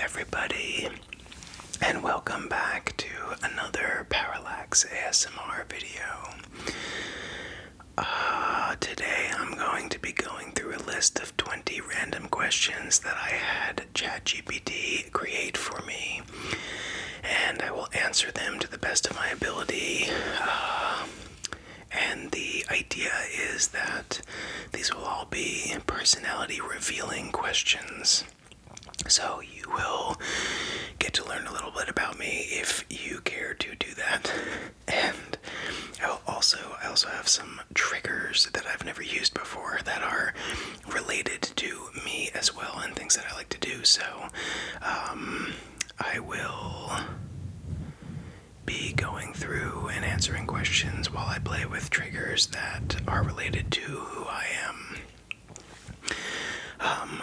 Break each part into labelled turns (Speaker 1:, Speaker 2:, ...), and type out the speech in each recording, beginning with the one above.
Speaker 1: everybody, and welcome back to another Parallax ASMR video. Today I'm going to be going through a list of 20 random questions that I had ChatGPT create for me, and I will answer them to the best of my ability. And the idea is that these will all be personality revealing questions. So you will get to learn a little bit about me if you care to do that. And I also have some triggers that I've never used before that are related to me as well and things that I like to do. So I will be going through and answering questions while I play with triggers that are related to who I am.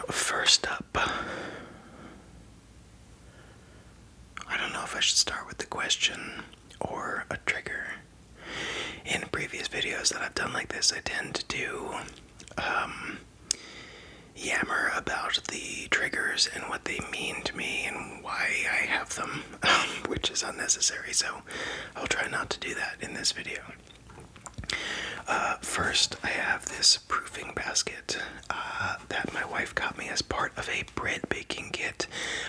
Speaker 1: First up, I don't know if I should start with the question or a trigger. In previous videos that I've done like this, I tend to do yammer about the triggers and what they mean to me and why I have them, which is unnecessary, so I'll try not to do that in this video. First, I have this proofing basket that my wife got me as part of a bread baking kit.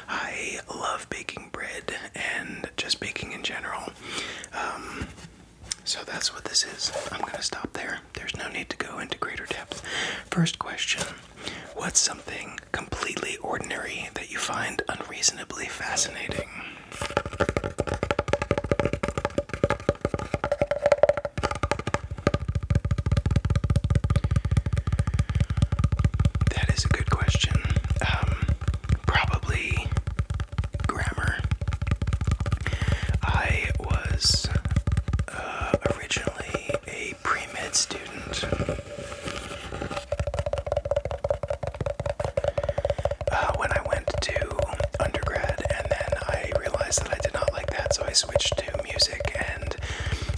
Speaker 1: I love baking bread and just baking in general. So that's what this is. I'm going to stop there. There's no need to go into greater depth. First question. What's something completely ordinary that you find unreasonably fascinating? That is a good question. Probably grammar. I was originally a pre-med student. When I went to undergrad, and then I realized that I did not like that, so I switched to music, and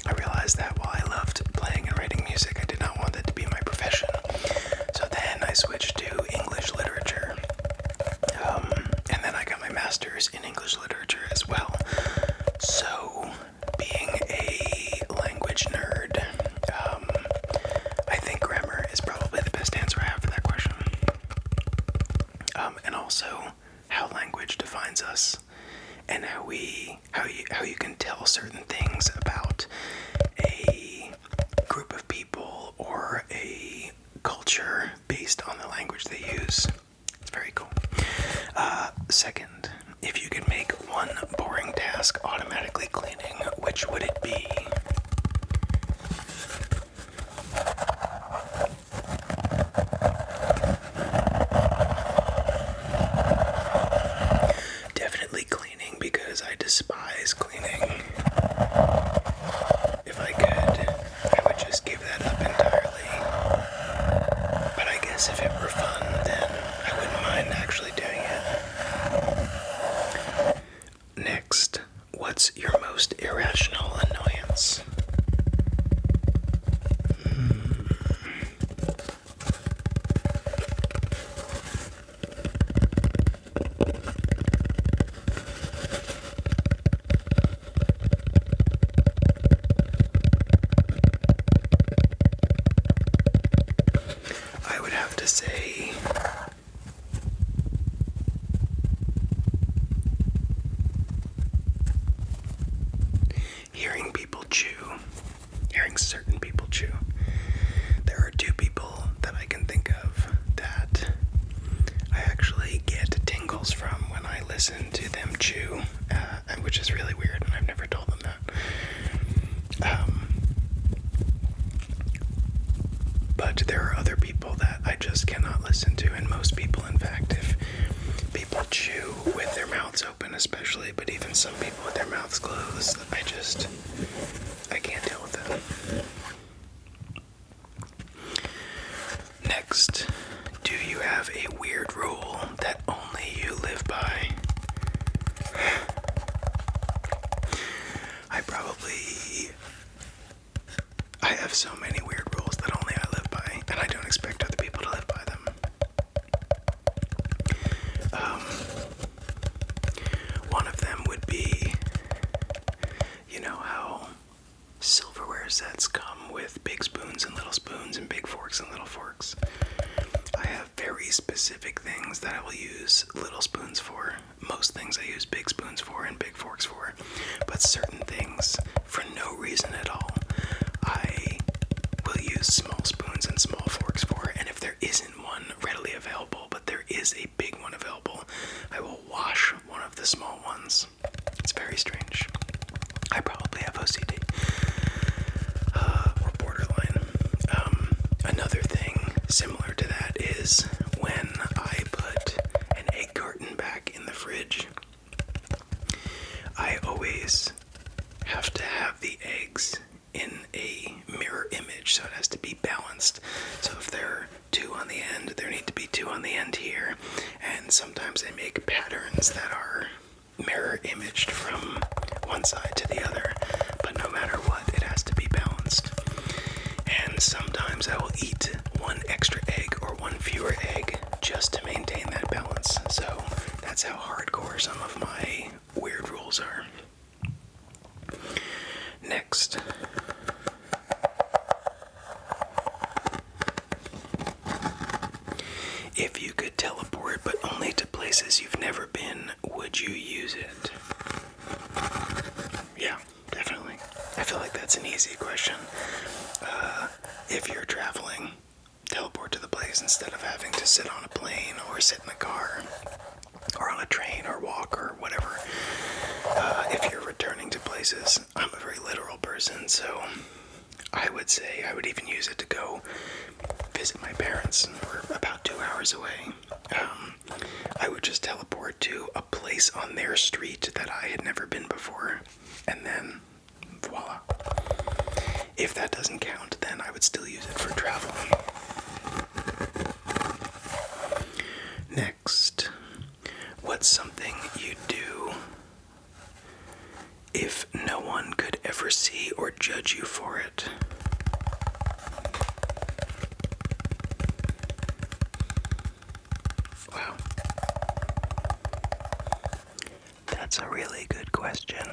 Speaker 1: I realized that while I loved playing and writing music, I did not want that to be my profession. So then I switched to English literature, and then I got my master's in English literature as well. So, being a language nerd, I think grammar is probably the best answer I have for that question. And also how language defines us, and how you can tell certain things about a group of people or a culture based on the language they use. It's very cool. Second, if you could make one boring task automatically cleaning, which would it be? Definitely cleaning, because I despise cleaning. If I could, I would just give that up entirely. But I guess if it were fun, then I wouldn't mind actually doing it. Next, what's your most irrational annoyance? I would have to say hearing people chew, hearing certain people chew. There are two people that I can think of that I actually get tingles from when I listen to them chew, which is really weird, and I've never told them that. But there are other people that I just cannot listen to, and most people, in fact, if people chew with their mouths open especially, but even some people with their mouths closed, I can't deal with it. Next, do you have a weird rule that only you live by? I have so many weird rules that only I live by, and I don't expect other people to live by them. use little spoons for. Most things I use big spoons for and big forks for. But certain things, for no reason at all, I will use small spoons and small forks for. And if there isn't one readily available, but there is a big one available, I will wash one of the small ones. It's very strange. I probably have OCD. Or borderline. Another thing similar to that is when I put an egg carton back in the fridge, I always have to have the eggs in a mirror image, so it has to be balanced. So if there are two on the end, there need to be two on the end here, and sometimes I make patterns that are mirror imaged from one side to the other, but no matter what, it has to be balanced. And sometimes I will eat one extra egg or one fewer egg just to maintain that balance. So that's how hardcore some of my weird rules are. Next. If you could teleport but only to places you've never been, would you use it? Yeah, definitely. I feel like that's an easy question. If you're traveling, teleport to the place instead of having to sit on a plane or sit in a car or on a train or walk or whatever. If you're returning to places, I'm a very literal person, so I would say I would even use it to go visit my parents. We're about 2 hours away. I would just teleport to a place on their street that I had never been before, and then voila. If that doesn't count, then I would still use it for traveling. Next, what's something you'd do if no one could ever see or judge you for it? Wow. That's a really good question.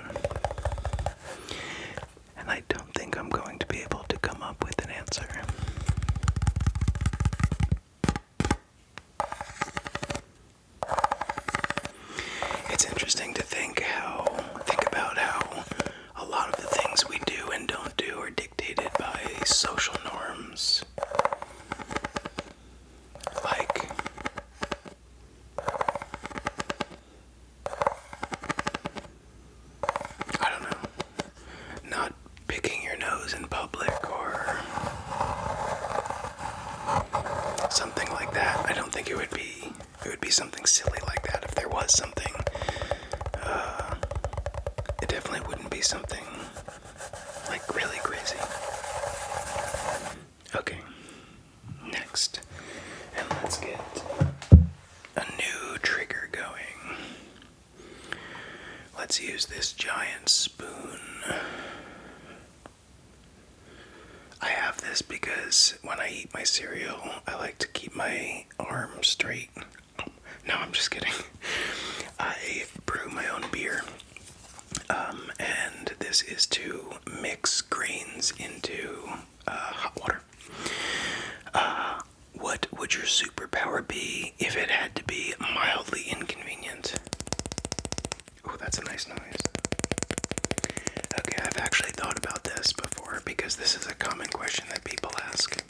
Speaker 1: And I don't think I'm going to be able to come up with an answer. It's interesting to think about how a lot of the things we do and don't do are dictated by social norms. Like, I don't know, not picking your nose in public or something like that. I don't think it would be something silly like that. If there was something, it definitely wouldn't be something like really crazy. Okay, next, and let's get a new trigger going. Let's use this giant spoon. I have this because when I eat my cereal, I like to keep my arm straight. No, I'm just kidding. I brew my own beer, and this is to mix grains into hot water. What would your superpower be if it had to be mildly inconvenient? Oh, that's a nice noise. Okay, I've actually thought about this before because this is a common question that people ask.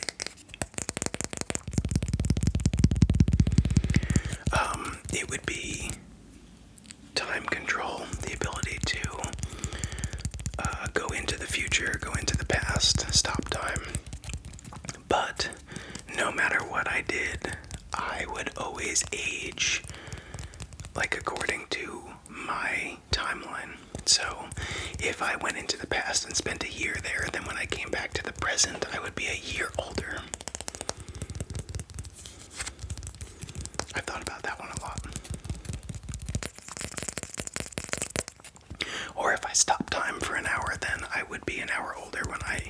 Speaker 1: It would be time control, the ability to go into the future, go into the past, stop time. But no matter what I did, I would always age like according to my timeline. So if I went into the past and spent a year there, then when I came back to the present, I would be a year older. I've thought about that one a lot. Or if I stopped time for an hour, then I would be an hour older when I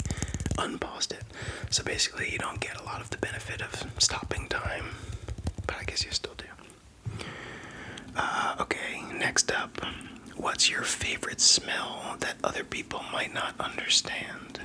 Speaker 1: unpaused it. So basically, you don't get a lot of the benefit of stopping time, but I guess you still do. Okay, next up. What's your favorite smell that other people might not understand?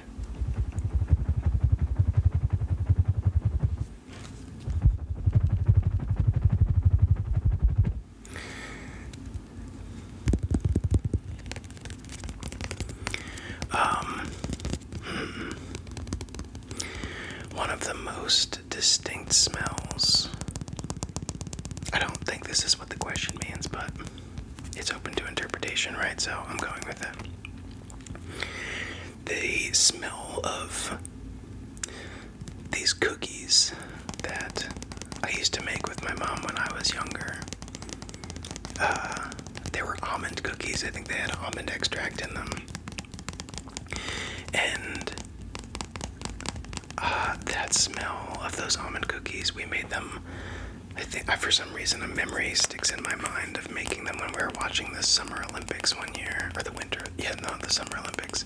Speaker 1: most distinct smells. I don't think this is what the question means, but it's open to interpretation, right? So I'm going with it. The smell of these cookies that I used to make with my mom when I was younger. They were almond cookies. I think they had almond extract in them. And that smell of those almond cookies, we made them. I think, for some reason, a memory sticks in my mind of making them when we were watching the Summer Olympics one year, or the Summer Olympics.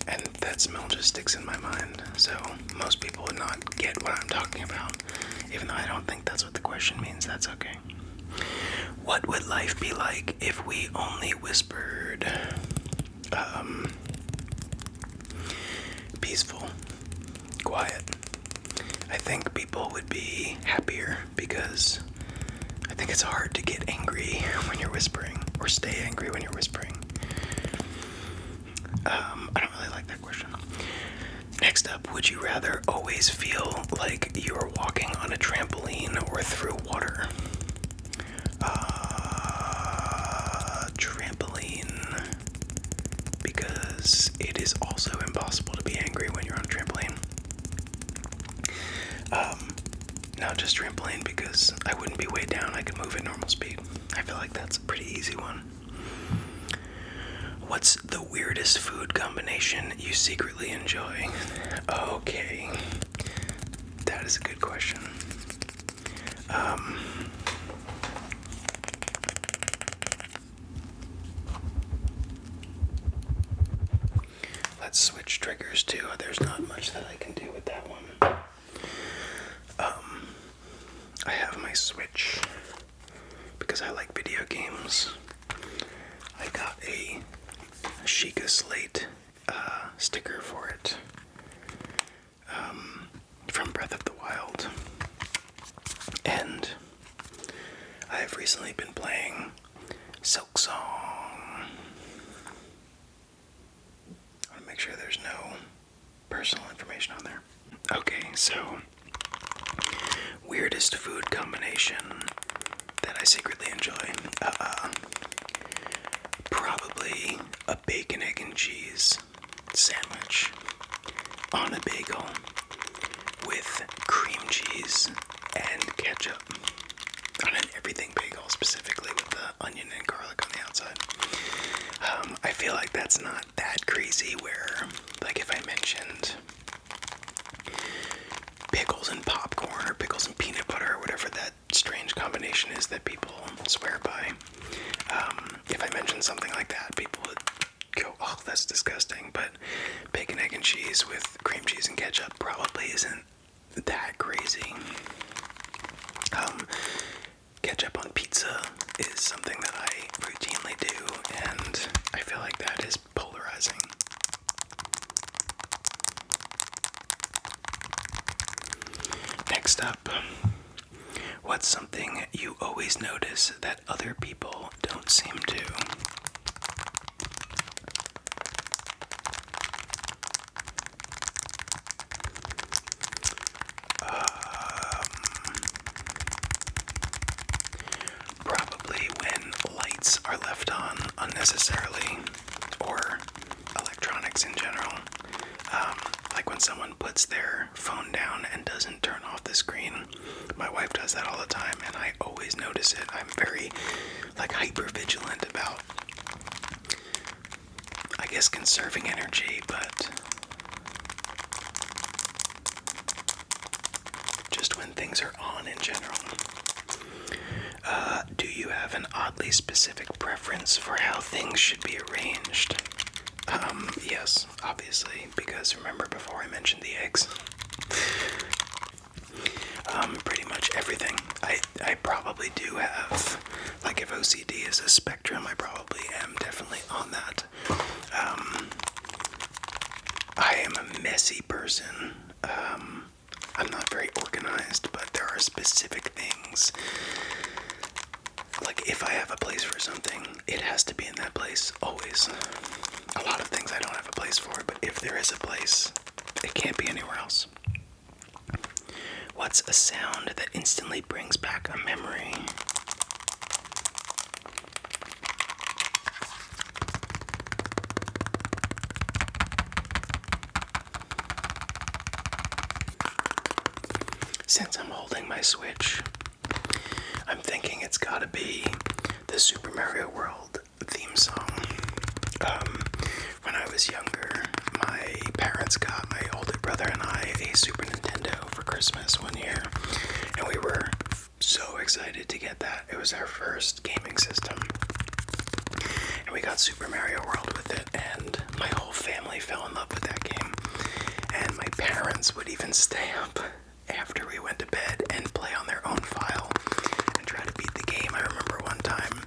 Speaker 1: And that smell just sticks in my mind. So most people would not get what I'm talking about, even though I don't think that's what the question means. That's okay. What would life be like if we only whispered? Peaceful, quiet. I think people would be happier because I think it's hard to get angry when you're whispering or stay angry when you're whispering. I don't really like that question. Next up, would you rather always feel like you're walking on a trampoline or through water? Trampoline, because it is also impossible to be angry when you're on a trampoline. Not just trampoline, because I wouldn't be way down. I could move at normal speed. I feel like that's a pretty easy one. What's the weirdest food combination you secretly enjoy? Okay, that is a good question. Let's switch triggers too. There's not much that I can do with that one. I have my Switch because I like video games. I got a Sheikah Slate sticker for it from Breath of the Wild. And I have recently been playing Silk Song. I want to make sure there's no personal information on there. Okay, so weirdest food combination that I secretly enjoy. Probably a bacon, egg, and cheese sandwich on a bagel with cream cheese and ketchup on an everything bagel, specifically with the onion and garlic on the outside. I feel like that's not that crazy where, like if I mentioned pickles and popcorn or pickles and peanut butter or whatever that strange combination is that people swear by, if I mentioned something like that, people would go, oh, that's disgusting. But bacon, egg, and cheese with cream cheese and ketchup probably isn't that crazy. Ketchup on pizza is something that I routinely do, and I feel like that is polarizing. Next up, what's something you always notice that other people don't seem to? Probably when lights are left on unnecessarily, or electronics in general. Like when someone puts their phone down and doesn't turn off the screen. My wife does that all the time, and I always notice it. I'm very, hyper vigilant about, I guess, conserving energy, but just when things are on in general. Do you have an oddly specific preference for how things should be arranged? Yes, obviously, because remember before I mentioned the eggs? Pretty much everything. I probably do have, if OCD is a spectrum, I probably am definitely on that. I am a messy person. I'm not very organized, but there are specific things. Like, if I have a place for something, it has to be in that place, always. A lot of things I don't have a place for, but if there is a place, it can't be anywhere else. What's a sound that instantly brings back a memory? Since I'm holding my Switch, I'm thinking it's gotta be the Super Mario World theme song. When I was younger, my parents got my older brother and I a Super Nintendo for Christmas one year, and we were so excited to get that. It was our first gaming system, and we got Super Mario World with it, and my whole family fell in love with that game, and my parents would even stay up after we went to bed and play on their own file and try to beat the game. I remember one time,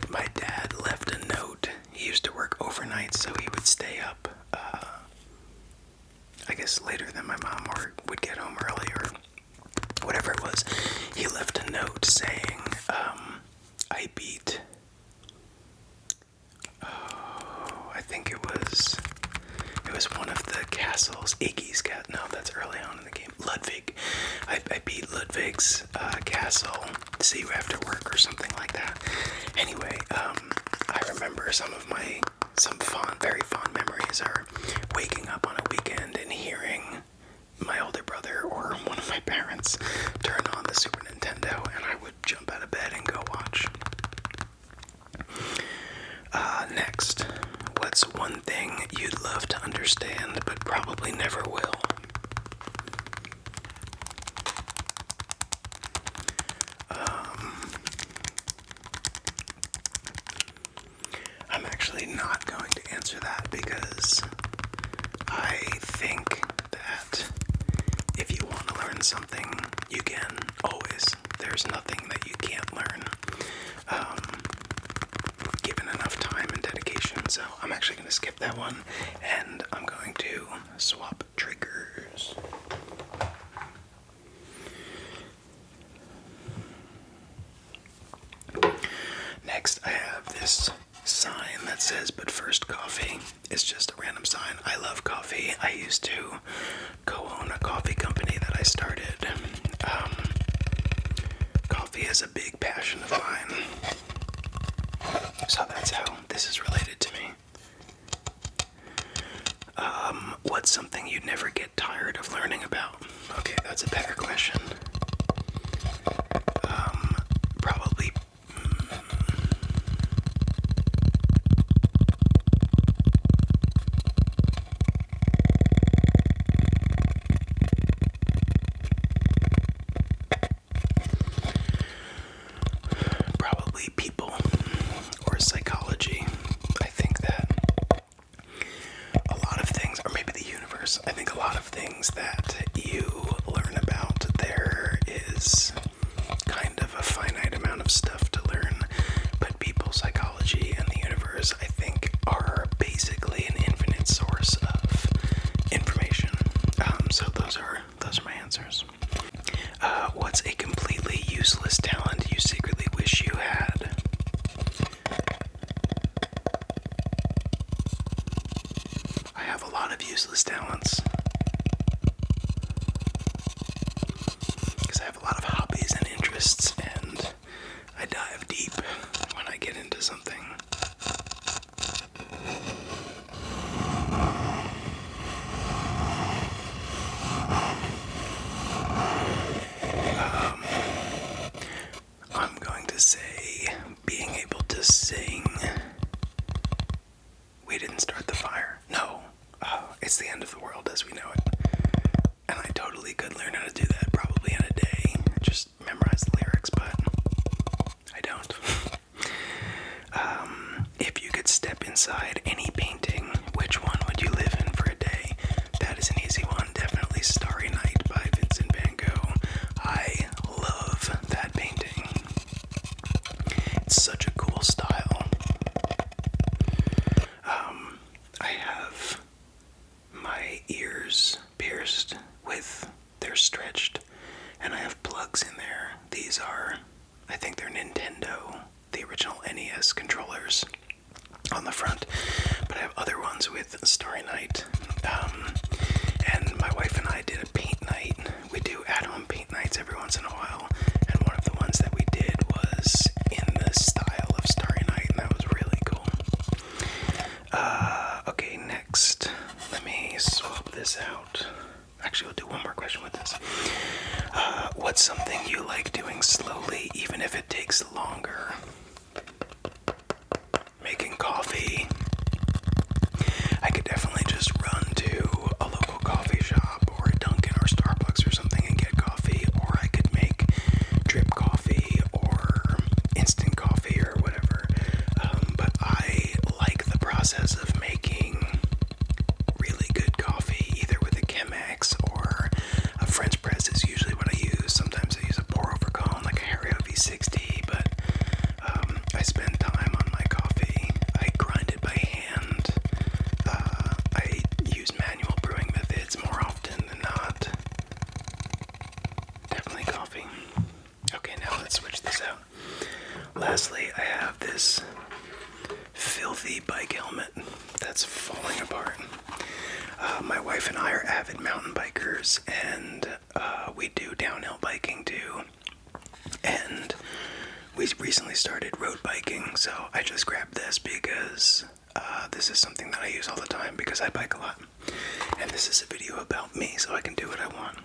Speaker 1: my dad left a note. He used to work overnight, so he would stay up, I guess later than my mom, or would get home early, or whatever it was. He left a note saying, I beat, I think it was one of the castles, Iggy's cat. No, that's early on in the game. Ludwig. I beat Ludwig's castle. See you after work or something like that. Anyway, I remember some very fond memories are waking up on a weekend and hearing my older brother or one of my parents turn on the Super Nintendo, and I would jump out of bed and go watch. Next, what's one thing you'd love to understand but probably never will? I'm actually not going to answer that because I think that if you want to learn something, you can always. There's nothing that you can't learn, given enough time and dedication. So I'm actually going to skip that one, and I'm going to swap triggers. Next, I have this sign that says, "But first coffee." It's just a random sign. I love coffee. I used to co-own a coffee company that I started. Coffee is a big passion of mine. So that's how this is related to me. What's something you'd never get tired of learning about? Okay, that's a better question. Probably. Probably people or psychology. I think that a lot of things, or maybe the universe, I think a lot of things that you learn about, there is kind of a finite amount of stuff to learn, but people, psychology, and the universe, I think, are basically an infinite source of information. So those are my answers. What's a completely useless talent you secretly wish you had? I have a lot of useless talents because I have a lot of hobbies and interests, and I dive deep when I get into something. I'm going to say being able to sing. We didn't start the fire. No. It's the end of the world as we know it. And I totally could learn how to do that probably in a day. Just memorize the lyrics, but I don't. If you could step inside any painting, which one would you live in for a day? That is an easy one. Definitely Starry Night by Vincent van Gogh. I love that painting. It's such a cool style. I have my ears pierced they're stretched, and I have plugs in there. These are, I think they're Nintendo, the original NES controllers on the front, but I have other ones with Starry Night. And my wife and I did a paint night. We do at-home paint nights every once in a while, and one of the ones that we did was in the style of Starry Night, and that was really cool. Okay, next, let me swap this out. Actually, we'll do one more question with this. What's something you like doing slowly, even if it takes longer? Making coffee. I could definitely just run to a local coffee shop or a Dunkin' or Starbucks or something and get coffee, or I could make drip coffee or instant coffee or whatever. But I like the process of making really good coffee, either with a Chemex or a French press is usually what I use. Sometimes I use a pour over cone like a Hario V60, but I spend time on my coffee. I grind it by hand. I use manual brewing methods more often than not. Definitely coffee. Okay, now let's switch this out. Lastly, I have this filthy bike helmet that's falling apart. My wife and I are avid mountain bikers, and we do downhill biking too. And we recently started road biking, so I just grabbed this because this is something that I use all the time because I bike a lot. And this is a video about me, so I can do what I want.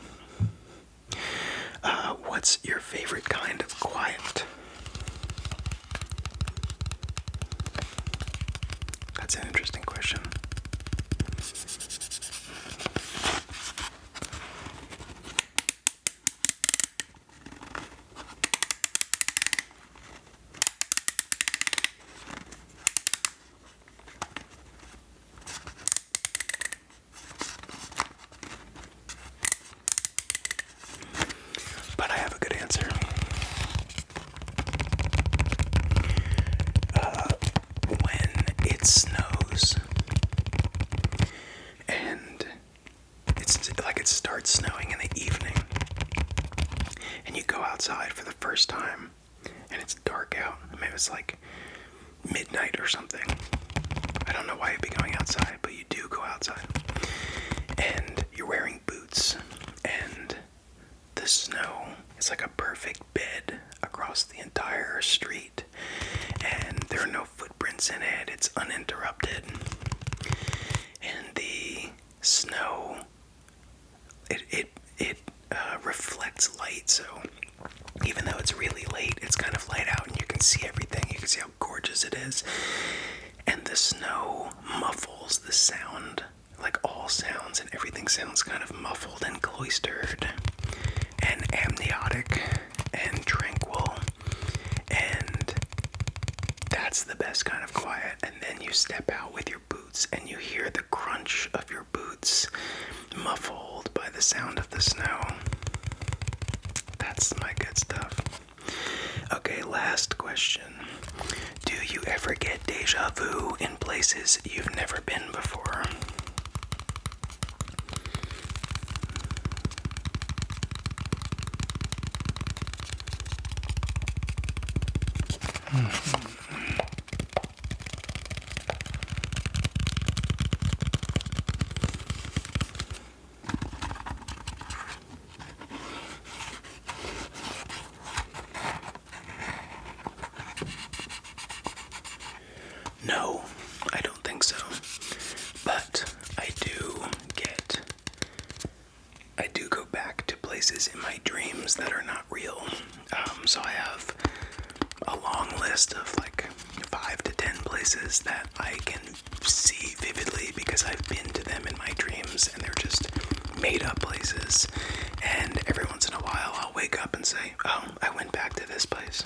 Speaker 1: What's your favorite kind of quiet? That's an interesting question. But I have a good answer. When it snows and it's like it starts snowing in the evening and you go outside for the first time and it's dark out. Maybe it's like midnight or something. I don't know why you'd be going outside, but you do go outside. And you're wearing boots and the snow is like a perfect bed across the entire street, and there are no footprints in it. It's uninterrupted, and the snow it reflects light. So even though it's really late, it's kind of light out, and you can see everything. You can see how gorgeous it is, and the snow muffles the sound, like all sounds, and everything sounds kind of muffled and cloistered and amniotic and tranquil, and that's the best kind of quiet. And then you step out with your boots and you hear the crunch of your boots muffled by the sound of the snow. That's my good stuff. Okay, last question. Do you ever get deja vu in places you've never been before? No, I don't think so. But I do go back to places in my dreams that are not real. So I have a long list of like 5 to 10 places that I can see vividly because I've been to them in my dreams, and they're just made up places. And every once in a while I'll wake up and say, oh, I went back to this place.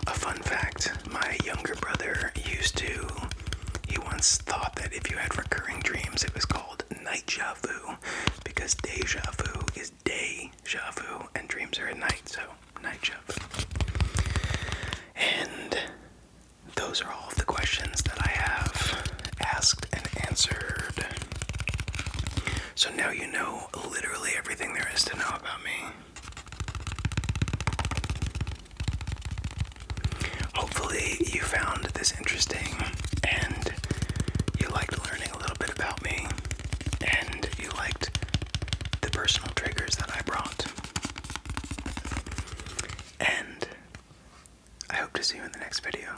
Speaker 1: A fun fact, my younger brother he once thought that if you had recurring dreams, it was called nightja vu, because deja vu is deja vu, and dreams are at night, so nightja vu. And those are all of the questions that I have asked and answered. So now you know literally everything there is to know about me. Hopefully you found this interesting and you liked learning a little bit about me, and you liked the personal to see you in the next video.